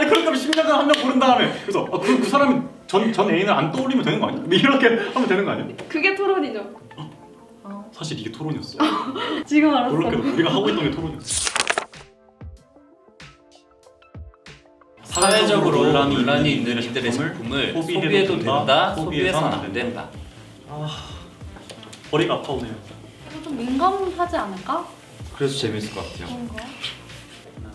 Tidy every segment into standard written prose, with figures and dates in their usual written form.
아니 그러니까 10년간 한 명 고른 다음에 그래서 그 사람이 전 애인을 안 떠올리면 되는 거 아니야? 이렇게 하면 되는 거 아니야? 그게 토론이죠. 사실 이게 토론이었어. 지금 알았어. 놀랍게도 우리가 하고 있던 게 토론이었어. 사회적으로 논란이 있는 이들의 작품을 소비해도 된다, 소비해서는 안 된다. 머리가 아파오네요. 이거 좀 민감하지 않을까? 그래서 재밌을 것 같아요. 그런 거. 하나,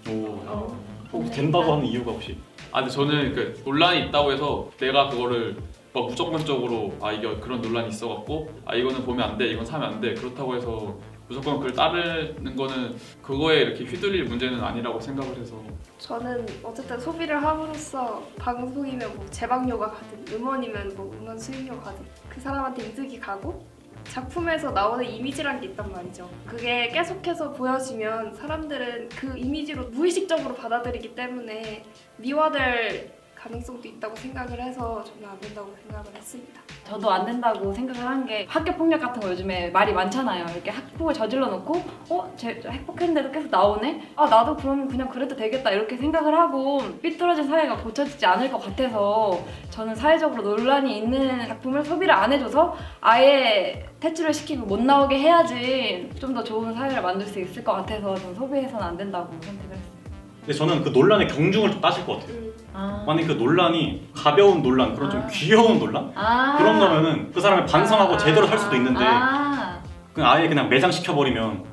둘. 혹시 된다고 하는 이유가 혹시? 근데 저는 그 논란이 있다고 해서 내가 그거를 막 무조건적으로 이게 그런 논란이 있어갖고 이거는 보면 안 돼, 이건 사면 안 돼, 그렇다고 해서 무조건 그걸 따르는 거는 그거에 이렇게 휘둘릴 문제는 아니라고 생각을 해서. 저는 어쨌든 소비를 함으로써 방송이면 뭐 제방료가 가든 음원이면 뭐 음원 수익료 가든 그 사람한테 이득이 가고 작품에서 나오는 이미지란 게 있단 말이죠. 그게 계속해서 보여지면 사람들은 그 이미지로 무의식적으로 받아들이기 때문에 미화될 가능성도 있다고 생각을 해서 저는 안 된다고 생각을 했습니다. 저도 안 된다고 생각을 한 게 학교 폭력 같은 거 요즘에 말이 많잖아요. 이렇게 학폭을 저질러 놓고 쟤 학폭했는데도 계속 나오네? 나도 그러면 그냥 그래도 되겠다 이렇게 생각을 하고 삐뚤어진 사회가 고쳐지지 않을 것 같아서 저는 사회적으로 논란이 있는 작품을 소비를 안 해줘서 아예 퇴출을 시키고 못 나오게 해야지 좀 더 좋은 사회를 만들 수 있을 것 같아서 저는 소비해서는 안 된다고 선택을 했어요. 근데 저는 그 논란의 경중을 좀 따질 것 같아요. 아. 만약 그 논란이 가벼운 논란, 그런 좀 귀여운 논란? 아. 그런 거면은 그 사람이 반성하고 제대로 살 수도 있는데 그냥 아예 그냥 매장시켜버리면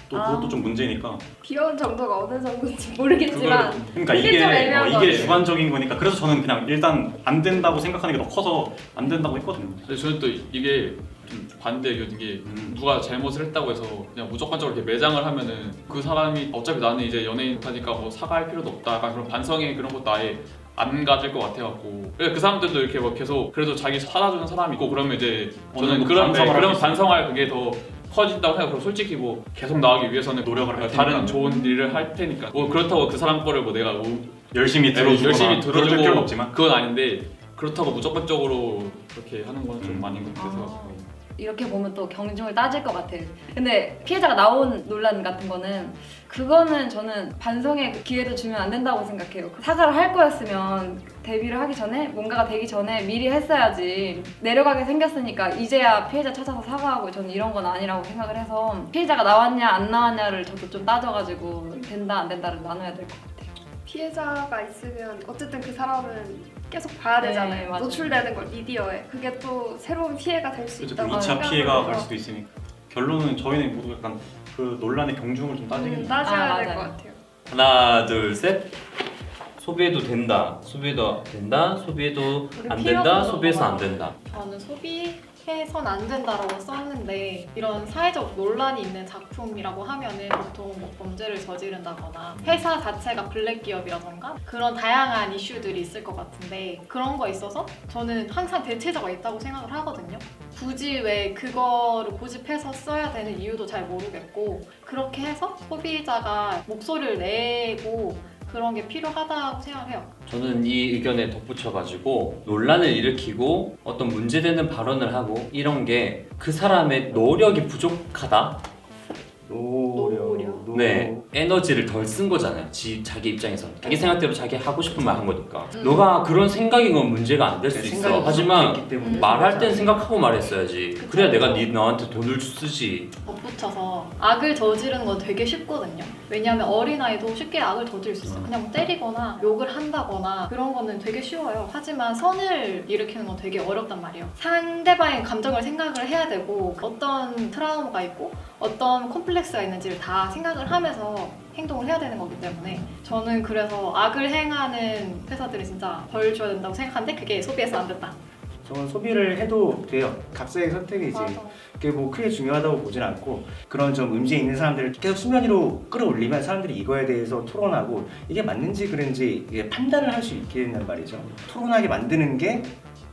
또 그것도 좀 문제니까. 귀여운 정도가 어느 정도인지 모르겠지만 그러니까 이게 좀 애매한 거 이게 같아요. 주관적인 거니까. 그래서 저는 그냥 일단 안 된다고 생각하는 게 더 커서 안 된다고 했거든요. 근데 저는 또 이게 좀 반대 의견인 게 누가 잘못을 했다고 해서 그냥 무조건적으로 이렇게 매장을 하면은 그 사람이 어차피 나는 이제 연예인 하니까 뭐 사과할 필요도 없다, 약간 그런 반성의 그런 것도 아예 안 가질 것 같아갖고. 그 사람들도 이렇게 뭐 계속 그래도 자기 사다주는 사람이 있고 그러면 이제 저는 그런 반성할 그게 더 커진다고 생각해요. 그럼 솔직히 뭐 계속 나가기 위해서는 노력을 할 다른 테니까. 좋은 일을 할 테니까 뭐 그렇다고 그 사람 거를 뭐 내가 열심히 들어주거나 그럴 필요는 들어주고 없지만. 그건 아닌데 그렇다고 무조건적으로 그렇게 하는 건 좀 아닌 것 같아서. 이렇게 보면 또 경중을 따질 것 같아요. 근데 피해자가 나온 논란 같은 거는 그거는 저는 반성의 기회도 주면 안 된다고 생각해요. 사과를 할 거였으면 데뷔를 하기 전에 뭔가가 되기 전에 미리 했어야지. 내려가게 생겼으니까 이제야 피해자 찾아서 사과하고 저는 이런 건 아니라고 생각을 해서 피해자가 나왔냐 안 나왔냐를 저도 좀 따져가지고 된다 안 된다를 나눠야 될 것 같아요. 피해자가 있으면 어쨌든 그 사람은 계속 봐야 네, 되잖아요. 맞아요. 노출되는 걸 미디어에. 그게 또 새로운 피해가 될 수 그렇죠. 있다고 2차 생각을 피해가 해서 갈 수도 있으니까. 결론은 저희는 모두 약간 그 논란의 경중을 좀 따지겠네요. 따져야 될 것 맞아요. 같아요. 하나, 둘, 셋. 소비해도 된다, 소비해도 된다, 소비해도 안 된다, 소비해서 안 된다. 저는 소비해선 안 된다라고 썼는데 이런 사회적 논란이 있는 작품이라고 하면은 보통 뭐 범죄를 저지른다거나 회사 자체가 블랙 기업이라던가 그런 다양한 이슈들이 있을 것 같은데 그런 거에 있어서 저는 항상 대체자가 있다고 생각을 하거든요. 굳이 왜 그거를 고집해서 써야 되는 이유도 잘 모르겠고 그렇게 해서 소비자가 목소리를 내고 그런 게 필요하다고 생각해요. 저는 이 의견에 덧붙여가지고 논란을 일으키고 어떤 문제되는 발언을 하고 이런 게 그 사람의 노력이 부족하다? 네, 에너지를 덜 쓴 거잖아요. 자기 입장에서 자기 생각대로 자기 하고 싶은 말 한 거니까. 너가 그런 생각인 건 문제가 안 될 수 있어. 하지만 말할 땐 생각하고 말했어야지. 그래야 내가 너한테 돈을 쓰지. 덧붙여서 악을 저지르는 건 되게 쉽거든요. 왜냐하면 어린아이도 쉽게 악을 저지를 수 있어요. 그냥 뭐 때리거나 욕을 한다거나 그런 거는 되게 쉬워요. 하지만 선을 일으키는 건 되게 어렵단 말이에요. 상대방의 감정을 생각을 해야 되고 어떤 트라우마가 있고 어떤 콤플렉스가 있는지를 다 생각을 하면서 행동을 해야 되는 거기 때문에 저는 그래서 악을 행하는 회사들이 진짜 벌 줘야 된다고 생각하는데 그게 소비해서 안 된다. 저는 소비를 해도 돼요. 각자의 선택이지. 맞아. 그게 뭐 크게 중요하다고 보진 않고 그런 좀 문제 있는 사람들을 계속 수면 위로 끌어올리면 사람들이 이거에 대해서 토론하고 이게 맞는지 그런지 이게 판단을 할 수 있게 된단 말이죠. 토론하게 만드는 게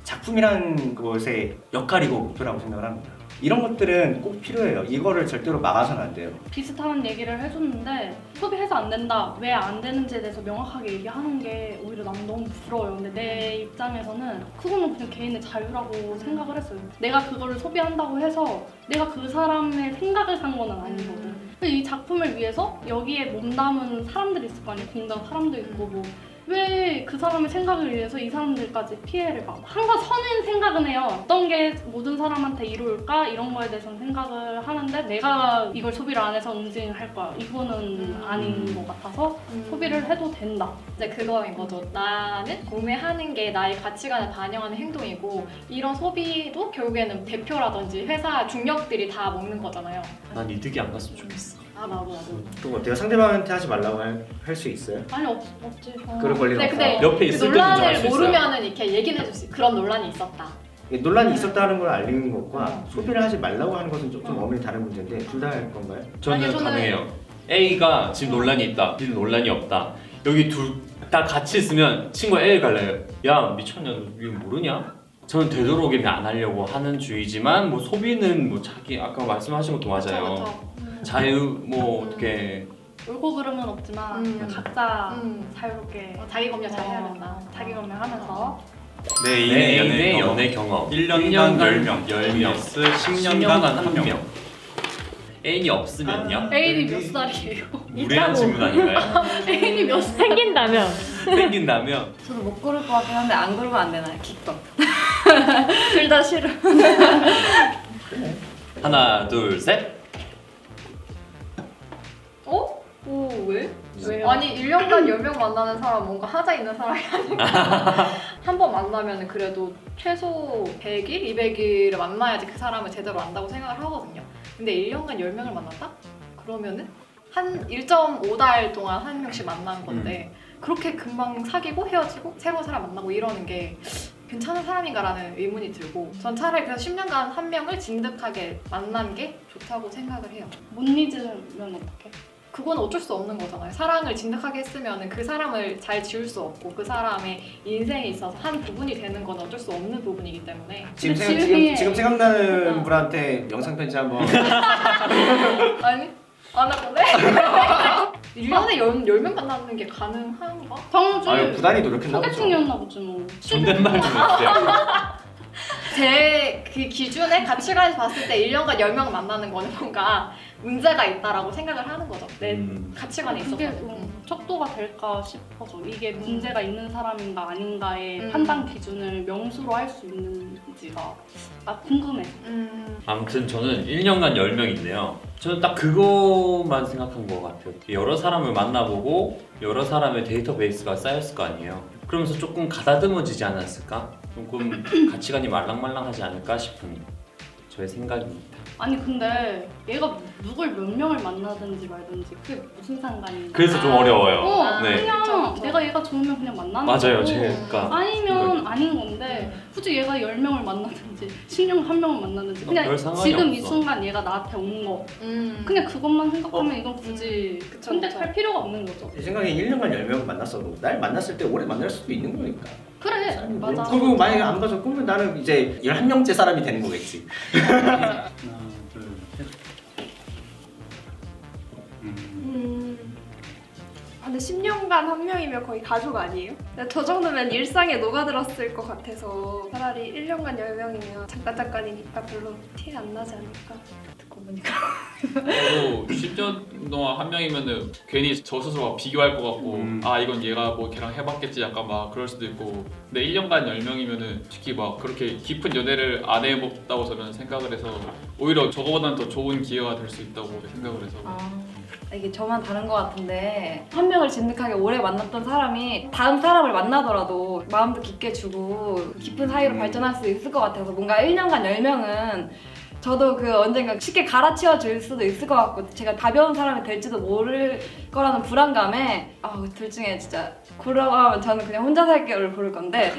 작품이라는 것의 역할이고 목표라고 생각을 합니다. 이런 것들은 꼭 필요해요. 이거를 절대로 막아서는 안 돼요. 비슷한 얘기를 해줬는데 소비해서 안 된다, 왜 안 되는지에 대해서 명확하게 얘기하는 게 오히려 난 너무 부러워요. 근데 내 입장에서는 그거는 그냥 개인의 자유라고 생각을 했어요. 내가 그거를 소비한다고 해서 내가 그 사람의 생각을 산 건 아니거든. 이 작품을 위해서 여기에 몸담은 사람들이 있을 거 아니에요. 공장 사람도 있고 뭐. 왜 그 사람의 생각을 위해서 이 사람들까지 피해를 봐? 항상 선인 생각은 해요. 어떤 게 모든 사람한테 이로울까? 이런 거에 대해서는 생각을 하는데 내가 이걸 소비를 안 해서 응징을 할 거야. 이거는 아닌 것 같아서 소비를 해도 된다. 이제 그거인 거죠. 나는 구매하는 게 나의 가치관을 반영하는 행동이고 이런 소비도 결국에는 대표라든지 회사 중력들이 다 먹는 거잖아요. 난 이득이 안 갔으면 좋겠어. 아 나도. 또 어때요? 상대방한테 하지 말라고 할 수 있어요? 아니 없지. 그럴 권리는 네, 근데 없어요. 옆에 그 있을 때는 좀 알 논란을 수 있어요. 모르면은 이렇게 얘기는 해줄 수 있어. 그런 논란이 있었다. 논란이 있었다는 걸 알리는 것과 소비를 하지 말라고 하는 것은 좀 어머니 다른 문제인데 둘 다 할 건가요? 저는 아니, 저는- 가능해요. A가 지금 논란이 있다, B는 논란이 없다. 여기 둘 다 같이 있으면 친구가 A 갈래요. 야 미쳤냐, 너 이거 모르냐? 저는 되도록이면 안 하려고 하는 주의지만 뭐 소비는 뭐 자기 아까 말씀하신 것도 맞아요. 그쵸. 자유 뭐 어떻게 옳고 그름은 없지만 음. 그냥 각자 음. 자유롭게 자기 검열 잘 해야 된다. 자기 검열하면서 내 내 애인의 애인의 연애 연애 경험 1년간 10명, 10명, 10년간 1명. 애인이 없으면요? 애인이 몇 살이에요? 무례한 질문 아닌가요? 애인이 몇 살? 생긴다면 생긴다면 저도 못 고를 것 같긴 한데 안 고르면 안 되나요? 기껏. 둘 다 싫어. 하나 둘 셋. 어? 오 왜? 왜요? 아니 1년간 10명 만나는 사람 뭔가 하자 있는 사람이 아니까 한 번 만나면 그래도 최소 100일, 200일을 만나야지 그 사람을 제대로 안다고 생각을 하거든요. 근데 1년간 10명을 만났다? 그러면은 한 1.5달 동안 한 명씩 만나는 건데 그렇게 금방 사귀고 헤어지고 새로운 사람 만나고 이러는 게 괜찮은 사람인가라는 의문이 들고 전 차라리 그래서 10년간 한 명을 진득하게 만난 게 좋다고 생각을 해요. 못 잊으면 어떡해? 그건 어쩔 수 없는 거잖아요. 사랑을 진득하게 했으면 그 사람을 잘 지울 수 없고 그 사람의 인생에 있어서 한 부분이 되는 건 어쩔 수 없는 부분이기 때문에 지금 근데 지금이- 지금 생각나는 분한테 영상 편지 한번 아니 안 할 건데? 1년에 10명 만나는 게 가능한가? 정주 아유 부단히 노력했나 보죠. 소개팅이었나 보지 뭐. 존댓말 좀 해주세요. 제 그 기준의 가치관에서 봤을 때 1년간 10명 만나는 거는 뭔가 문제가 있다라고 생각을 하는 거죠. 내 가치관에 있어서. 그게 척도가 될까 싶어서 이게 문제가 있는 사람인가 아닌가의 음. 판단 기준을 명수로 할 수 있는지가 궁금해. 아무튼 저는 1년간 10명인데요. 저는 딱 그거만 생각한 것 같아요. 여러 사람을 만나보고 여러 사람의 데이터베이스가 쌓였을 거 아니에요. 그러면서 조금 가다듬어지지 않았을까? 조금 가치관이 말랑말랑하지 않을까 싶은 저의 생각입니다. 아니 근데 얘가 누굴 몇 명을 만나든지 말든지 그게 무슨 상관이야? 그래서 좀 어려워요. 네. 그냥 그쵸, 그쵸. 내가 얘가 좋으면 그냥 만나는 맞아요. 거고 제가 아니면 아닌 건데 굳이 얘가 10명을 만나든지 10년 한 명을 만나든지 그냥 별 상관이 지금 이 없어. 순간 얘가 나한테 온 거 그냥 그것만 생각하면 이건 굳이 그쵸, 선택할 그쵸. 필요가 없는 거죠. 제 생각에 1년간 10명을 만났어도 날 만났을 때 오래 만날 수도 있는 거니까. 그래 사람이 맞아. 그리고 만약에 안 봐서 그러면 나는 이제 11명째 사람이 되는 거겠지. 하나, 둘, 셋. 근데 10년간 한 명이면 거의 가족 아니에요? 근데 저 정도면 일상에 녹아들었을 것 같아서 차라리 1년간 10명이면 잠깐이니까 별로 티 안 나지 않을까 듣고 보니까. 저도 10년 동안 한 명이면은 괜히 저 스스로가 비교할 것 같고 아 이건 얘가 뭐 걔랑 해봤겠지 약간 막 그럴 수도 있고 근데 1년간 10명이면은 특히 막 그렇게 깊은 연애를 안 해봤다고 저는 생각을 해서 오히려 저거보다는 더 좋은 기회가 될 수 있다고 생각을 해서 이게 저만 다른 것 같은데 한 명을 진득하게 오래 만났던 사람이 다음 사람을 만나더라도 마음도 깊게 주고 깊은 사이로 발전할 수 있을 것 같아서 뭔가 1년간 10명은 저도 그 언젠가 쉽게 갈아치워 줄 수도 있을 것 같고 제가 가벼운 사람이 될지도 모를 거라는 불안감에 둘 중에 진짜 고르라고 하면 저는 그냥 혼자 살게를 고를 건데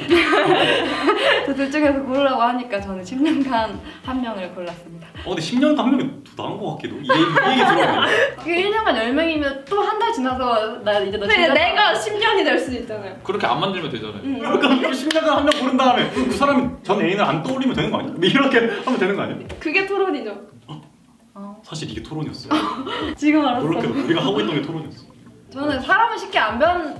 저 둘 중에서 고르라고 하니까 저는 10년간 한 명을 골랐습니다. 근데 10년간 한 명이 더 나은 것 같기도. 이 얘기 들어보면. 1년간 10명이면 또 한 달 지나서 나 이제 너 근데 진짜 내가 10년이 될 수도 있잖아요. 그렇게 안 만들면 되잖아요. 그러니까 10년간 한 명 고른 다음에 그 사람이 전 애인을 안 떠올리면 되는 거 아니야? 이렇게 하면 되는 거 아니야? 그게 그게 토론이죠. 사실 이게 토론이었어. 지금 알았어. 놀랍게도 우리가 하고 있던 게 토론이었어. 저는 사람은 쉽게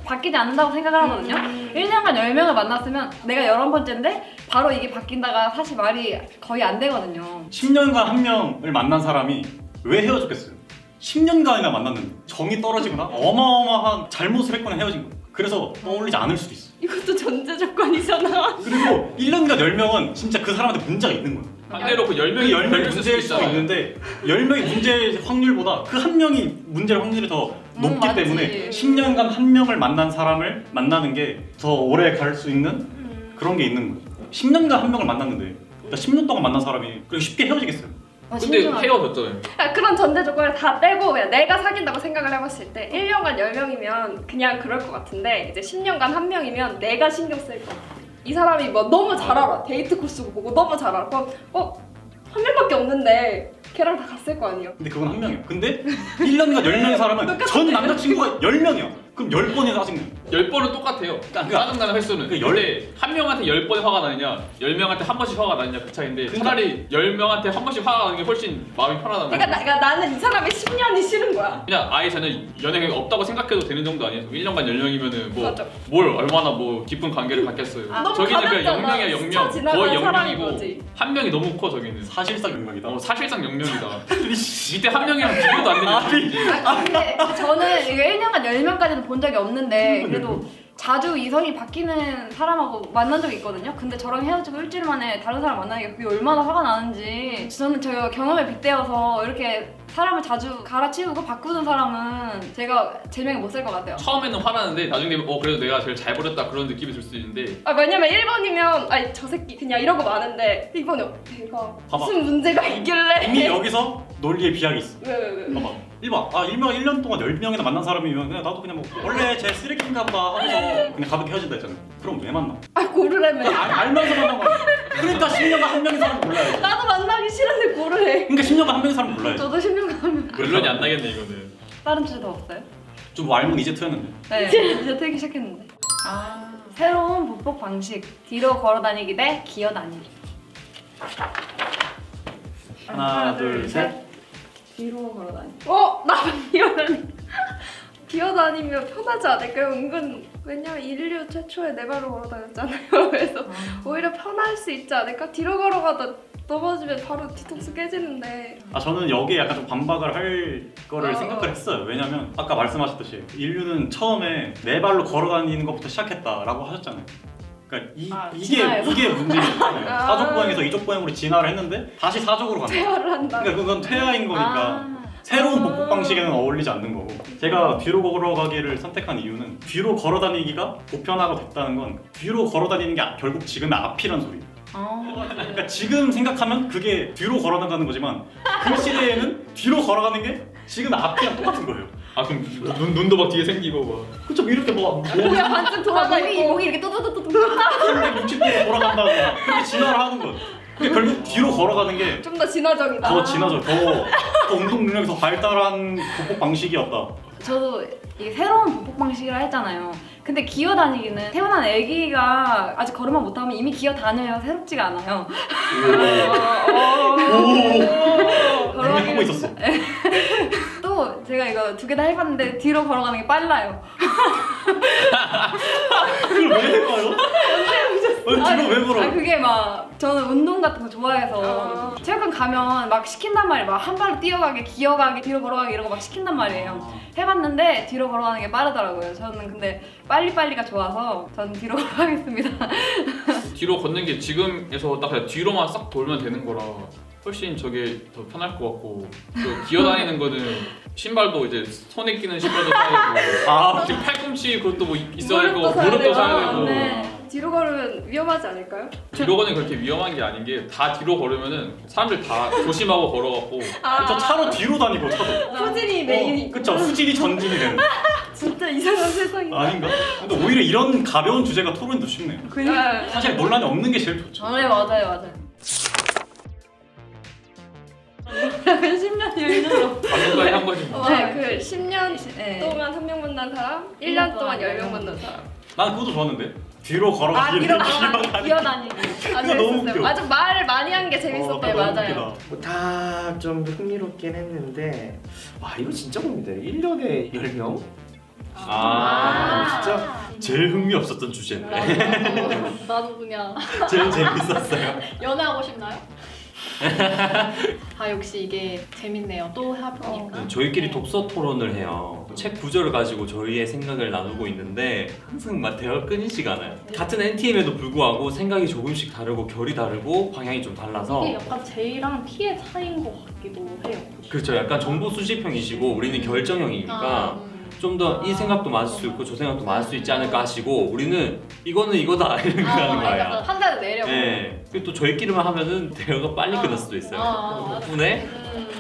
바뀌지 않는다고 생각을 하거든요. 1년간 10명을 만났으면 내가 11번째인데 바로 이게 바뀐다가 사실 말이 거의 안 되거든요. 10년간 한 명을 만난 사람이 왜 헤어졌겠어요? 10년간이나 만났는데 정이 떨어지거나 어마어마한 잘못을 했거나 헤어진 거예요. 그래서 떠올리지 않을 수도 있어. 이것도 전제 조건이잖아. 그리고 1년간 10명은 진짜 그 사람한테 문제가 있는 거예요. 반대로 그 그 10명이 10명이 문제일 수도 있는데 10명이 문제의 확률보다 그 한 명이 문제일 확률이 더 높기 맞지. 때문에 10년간 한 명을 만난 사람을 만나는 게 더 오래 갈 수 있는 그런 게 있는 거예요. 10년간 한 명을 만났는데 10년 동안 만난 사람이 그렇게 쉽게 헤어지겠어요? 근데 헤어졌잖아요. 그런 전제 조건을 다 빼고 그냥 내가 사귄다고 생각을 해봤을 때 1년간 10명이면 그냥 그럴 것 같은데 이제 10년간 한 명이면 내가 신경 쓸 것 같아. 이 사람이 뭐 너무 잘 알아. 데이트 코스고 뭐고 너무 잘 알아. 그럼 한 명밖에 없는데 걔랑 다 갔을 거 아니에요. 근데 그건 한 명이야. 근데 1년간 10명의 사람은 전 남자친구가 10명이야. 그럼 10번이 짜증나요. 10번은 똑같아요. 짜증나는 횟수는. 그 근데 한 명한테 10번이 화가 나느냐 10명한테 한 번씩 화가 나느냐 그 차이인데 그러니까. 차라리 10명한테 한 번씩 화가 나는 게 훨씬 마음이 편하다는 거예요. 그러니까 나는 이 사람이 10년이 싫은 거야. 그냥 아예 저는 연애가 없다고 생각해도 되는 정도 아니에요. 1년간 10명이면은 맞아. 뭘 얼마나 뭐 깊은 관계를 갖겠어요. 너무 저기는 그냥 가볍잖아. 0명이야 스쳐 0명. 지나가는 거의 사람인 0명이고 거지. 한 명이 너무 커 저기는. 사실상 10명이다. 사실상 0명이다. 밑에 한 명이랑 비교도 안 되는 근데 저는 이거 1년간 10명까지는 본 적이 없는데 그래도 자주 이성이 바뀌는 사람하고 만난 적이 있거든요. 근데 저랑 헤어지고 일주일 만에 다른 사람 만나니까 그게 얼마나 화가 나는지 저는 제가 경험에 빗대어서 이렇게 사람을 자주 갈아치우고 바꾸는 사람은 제가 제명에 못 쓸 것 같아요. 처음에는 화나는데 나중에 되면 그래도 내가 제일 잘 버렸다 그런 느낌이 들 수 있는데 왜냐면 1번이면 아니 저 새끼 그냥 이러고 마는데 2번은 내가 봐봐. 무슨 문제가 있길래 이미 여기서 논리의 비약이 있어. 왜? 봐봐. 1년 동안 10명이나 만난 사람이면 그냥 나도 그냥 뭐 원래 제 쓰레기인가 보다 하면서 그냥 가볍게 헤어진다 했잖아요. 그럼 왜 만나? 고르라면 알면서 만난 거야. 그러니까 10년간 한 명인 사람 몰라야지. 나도 만나기 싫은데 고르래. 그러니까 10년간 한 명인 사람 몰라야지. 저도 10년간 하면 결론이 안 나겠네 이거는. 다른 주제 더 없어요? 좀 알면 이제 트였는데. 네, 이제 틀기 시작했는데. 새로운 보폭 방식. 뒤로 걸어다니기 대 기어다니기. 하나, 둘, 셋. 뒤로 걸어다니기. 나도 기어다니면 편하지 않을까요? 은근 왜냐면 인류 최초의 네 발로 걸어다녔잖아요. 그래서 오히려 편할 수 있지 않을까? 뒤로 걸어가다 넘어지면 바로 뒤통수 깨지는데. 저는 여기에 약간 좀 반박을 할 거를 생각을 했어요. 왜냐면 아까 말씀하셨듯이 인류는 처음에 네 발로 걸어다니는 것부터 시작했다라고 하셨잖아요. 그러니까 이게 진화해서? 문제잖아요. 사족 보행에서 이족 보행으로 진화를 했는데 다시 사족으로 간다. 퇴화를 한다. 그러니까 그건 퇴화인 거니까 새로운 복복 방식에는 어울리지 않는 거고. 제가 뒤로 걸어가기를 선택한 이유는 뒤로 걸어다니기가 보편화가 됐다는 건 뒤로 걸어다니는 게 결국 지금의 앞이란 소리예요. 그러니까 지금 생각하면 그게 뒤로 걸어나가는 거지만 그 시대에는 뒤로 걸어가는 게 지금 앞이랑 똑같은 거예요. 그럼 눈도 막 뒤에 생기고 막. 그쵸? 이렇게 뭐 그냥 반쯤 돌아가 있고. 목이 이렇게 뚜두두두두. 360도로 돌아간다고 그렇게 진화를 하는 거예요. 근데 결국 뒤로 걸어가는 게 좀 더 진화적이다. 더 진화적, 더 운동 능력이 더 발달한 복복 방식이었다. 저도 이게 새로운 보폭 방식이라 했잖아요. 근데 기어다니기는 태어난 아기가 아직 걸음만 못하면 이미 기어다녀요. 새롭지가 않아요. 이미 하고 있었어. 또 제가 이거 두 개 다 해봤는데 뒤로 걸어가는 게 빨라요. 그걸 왜 할까요? 뒤로 왜 걸어? 그게 막 저는 운동 같은 거 좋아해서 체육관 가면 막 시킨단 말이에요. 막 한 발로 뛰어가게, 기어가게, 뒤로 걸어가게 이런 거 막 시킨단 말이에요. 해봤는데 뒤로 걸어가는 게 빠르더라고요. 저는 근데 빨리빨리가 좋아서 저는 뒤로 걸어가겠습니다. 뒤로 걷는 게 지금에서 딱 그냥 뒤로만 싹 돌면 되는 거라 훨씬 저게 더 편할 것 같고 또 기어다니는 거는 신발도 이제 손에 끼는 신발도 사야 되고 지금 팔꿈치 그것도 뭐 있어야 되고 무릎도 사야 되고 네. 뒤로 걸으면 위험하지 않을까요? 뒤로 걷는 그렇게 위험한 게 아닌 게 다 뒤로 걸으면은 사람들 다 조심하고 걸어갖고 저 차로 뒤로 다니고 차도. 후진이 메인이. 그쵸? 후진이 전진이 되는. 진짜 이상한 세상이다. 아닌가? 근데 오히려 이런 가벼운 주제가 토론이 더 쉽네요. 네. 사실 논란이 없는 게 제일 좋죠. 네, 맞아요. 10년 일로. 방금까지 한 거지 뭐. 네, 그 10년 네. 동안 한 명 만난 사람, 1년 동안 10명 만난 사람. 난 그것도 좋았는데 뒤로 걸어가기를 기어다니기. 아, 그거 너무 재밌었어요. 웃겨. 아주 말을 많이 한 게 재밌었던 네, 것 같아요. 맞아요. 다 좀 흥미롭긴 했는데 와 이거 진짜 고민돼. 1년에 10명? 진짜? 제일 흥미 없었던 주제인데. 나도 그냥 제일 재밌었어요. 연애하고 싶나요? 아 역시 이게 재밌네요. 또 해보니까. 저희끼리 독서 토론을 해요. 책 구절을 가지고 저희의 생각을 나누고 있는데 항상 막 대화가 끊이지가 않아요. 같은 NTM에도 불구하고 생각이 조금씩 다르고 결이 다르고 방향이 좀 달라서 이게 약간 J랑 T의 차이인 것 같기도 해요. 그렇죠. 약간 정보 수집형이시고 우리는 결정형이니까 좀 더 이 생각도 맞을 수 있고 저 생각도 맞을 수 있지 않을까 하시고 우리는 이거는 이거다 이렇게 하는 거예요. 약간 판단을 내려고. 네. 그리고 또 저희끼리만 하면은 대화가 빨리 끝날 수도 있어요. 덕분에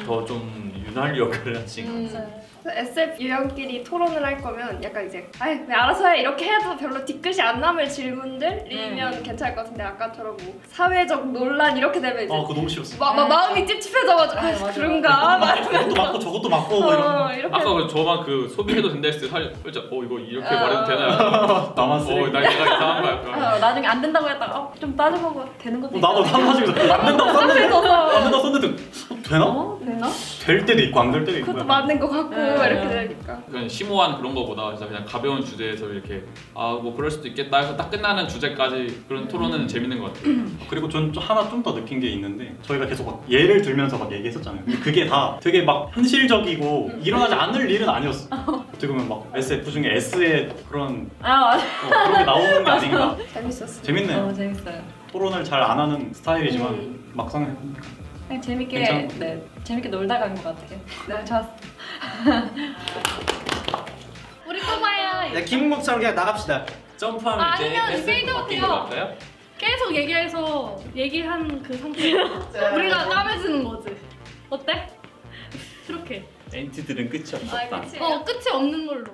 더 좀 윤활 역할을 하신 것 같아요. SF 유형끼리 토론을 할 거면 약간 이제 아이 왜 알아서 해 이렇게 해도 별로 뒤끝이 안 남을 질문들이면 괜찮을 것 같은데 아까처럼 뭐 사회적 논란 이렇게 되면 이제 그거 너무 싫었어. 마음이 찝찝해져가지고 아, 맞아. 그런가 막 저것도 맞고 저것도 맞고 뭐 이런 거. 이렇게 아까 그 저만 그 소비해도 된다 했을 때 살짝 이거 이렇게 말해도 되나요? 나만 쓰레기. 나 얘가 이상한 거야 약간. 나중에 안 된다고 했다가 좀 따져보고 되는 것도 나도 나중에 안 된다고 썼는데 안 된다고 썼는데 되나? 되나? 될 때도 있고 안 될 때도 있고. 그것도 맞는 것 같고 이렇게 되니까 그냥 심오한 그런 거보다 진짜 그냥 가벼운 주제에서 이렇게 뭐 그럴 수도 있겠다 해서 딱 끝나는 주제까지 그런 토론은 재밌는 것 같아요. 그리고 전 하나 좀 더 느낀 게 있는데 저희가 계속 막 예를 들면서 막 얘기했었잖아요. 근데 그게 다 되게 막 현실적이고 일어나지 않을 일은 아니었어. 어떻게 보면 막 SF 중에 S의 그런 맞아. 그런 게 나오는 게 아닌가. 재밌었어. 재밌네요. 너무 재밌어요. 토론을 잘 안 하는 스타일이지만 막상 해보니까 그냥 재밌게 괜찮고. 재밌게 놀다 간 것 같아요. 네, 좋았어. 우리 또 봐요. 야 김묵처럼 그냥 나갑시다. 점프하면 이제 아니면 SF 필드 바뀐 어때요? 거 같아요? 계속 얘기해서 얘기한 그 상태 우리가 까매지는 거지. 어때? 그렇게. 엔티들은 끝이 없었다. 끝이 끝이 없는 걸로.